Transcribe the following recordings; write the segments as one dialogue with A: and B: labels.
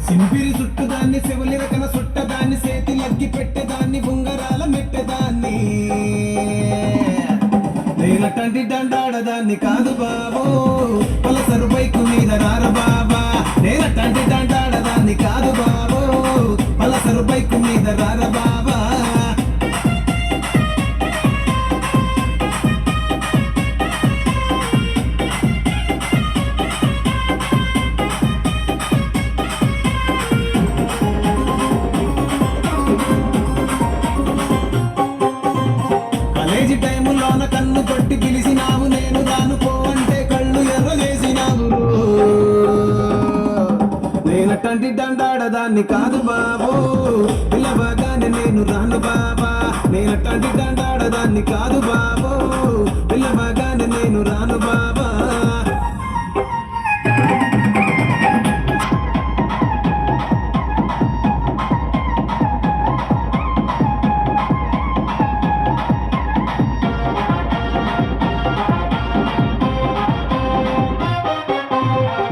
A: సింపిరి చుట్టుదాన్ని శివులి రకన సుట్టదాన్ని సేతి లగ్గి పెట్టేదాన్ని ఉంగరాల మెట్టేదాన్ని నేనటంటి దండాడదాన్ని కాదు బాబో పలసరు బైకు మీద రార బాబా నేనటంటి దండాడదాన్ని కాదు బాబో పలసరు బైకు మీద రార బాబా కాలేజీ టైములోన కన్ను కొట్టి పిలిచినావు నేను రానుకో అంటే కళ్ళు ఎర్ర చేసినావు నేనటంటి దండాడదాన్ని కాదు బాబో పిల్లబాగానే నేను రాను బాబా నేనటంటి దండాడదాన్ని కాదు బాబో పిల్లబాగానే నేను రాను బాబా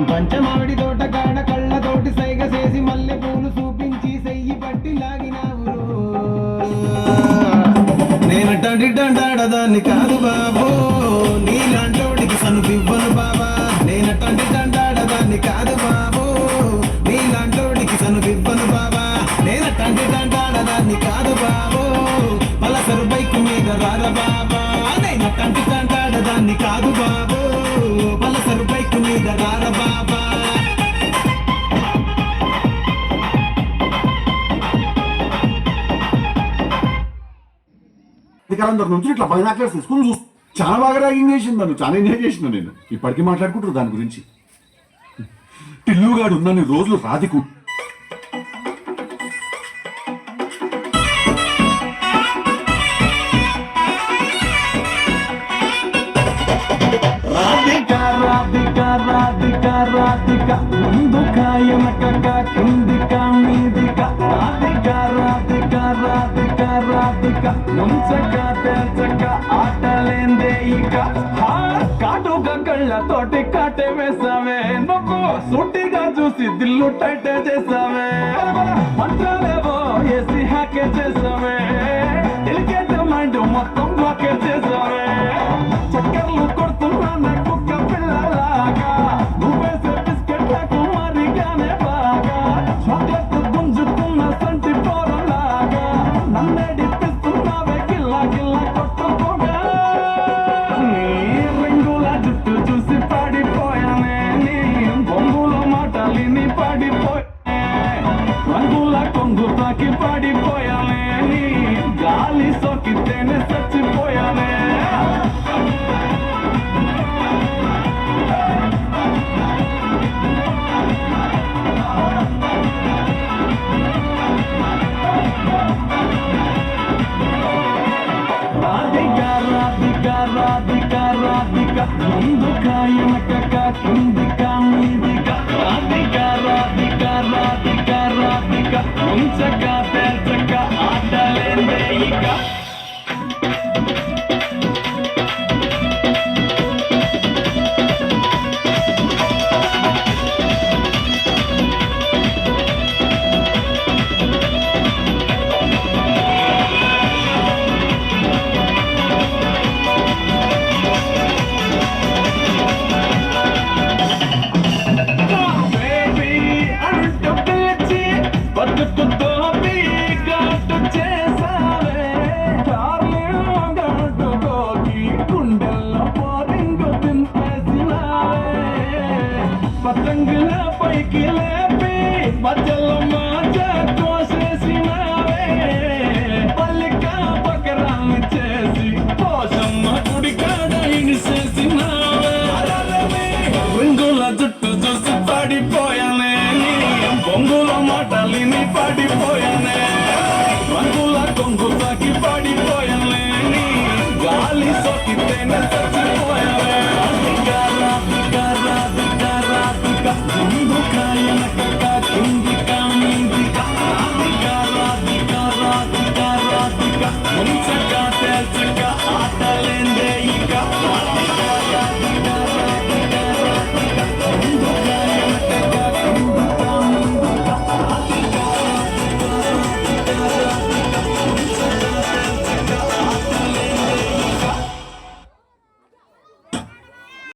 A: పంచమావిడి తోట కాడ కళ్ళతోటి సైగ చేసి మల్లె పూలు చూపించి సెయ్యి పట్టి లాగినావు నేనటంటి దండాడదాన్ని కాదు బాబో నీలాంటోడికి సనుపివ్వను బాబా నేనటంటి దండాడదాన్ని కాదు బాబో నీలాంటోడికి సనుపివ్వను బాబా నేనటంటి దండాడదాన్ని కాదు బాబో పలసరు బైకు మీద రార బాబా నేనటంటి దండాడదాన్ని కాదు బాబో పలసరు బైకు మీద రార బాబా
B: అధికారం నుంచి ఇట్లా బైనాక్లర్స్ తీసుకుని చూసి చాలా బాగా ర్యాగింగ్ చేసింది నన్ను చాలా ఎంజాయ్ చేసిన నేను ఇప్పటికీ మాట్లాడుకుంటారు దాని గురించి టిల్లుగాడు ఉన్నన్ని రోజులు రాధికు
A: రాధిక ముందుక వెనకక కిందిక మీదిక రాధిక ముంచక తెల్చక ఆటలేందే ఇక కాటుక కళ్ళతోటి కాటే వేసావే నువ్వు సూటిగా చూసి దిల్లు టైట్ చేసావే మంత్రాలేవో వేసి హ్యాకే చేసావే ఎలికేట్ మైండ్ మొత్తం బ్లాకే చేసావే చక్కర్లు కొడుతున్నా కుక్క పిల్లలాగా నువ్వేసే బిస్కెట్లకు మరిగానే బాగా చాక్లెట్ గుంజుతున్న సంటి పోరలాగా నన్నేడిపిస్తున్నావే గిల్ల గిల్ల కొట్టుకోగా నీ రింగుల జుట్టు చూసి పాడిపోయానే నీ బొంగుల మాటలిని పాడిపోయానే రంగుల కొంగు తాకి పాడిపోయానే నీ గాలి సోకితేనే చచ్చిపోయానే రాధిక ముందుక వెనకక కిందిక మీదిక రాధిక ముంచక తెల్చక ఆటలేందే ఇక పతంగుల పైకి లేపి మధ్యలో మాట కోసేసినావే పల్లిక పకరాన్ని చేసి పోషమ్మ గుడి కాడ ఇనిసేసినావే రింగుల జుట్టు చూసి పడిపోయానే బొంగుల మాటలిని పడిపోయానే రంగుల కొంగు తాకి పడిపోయానే గాలి సోకితేనే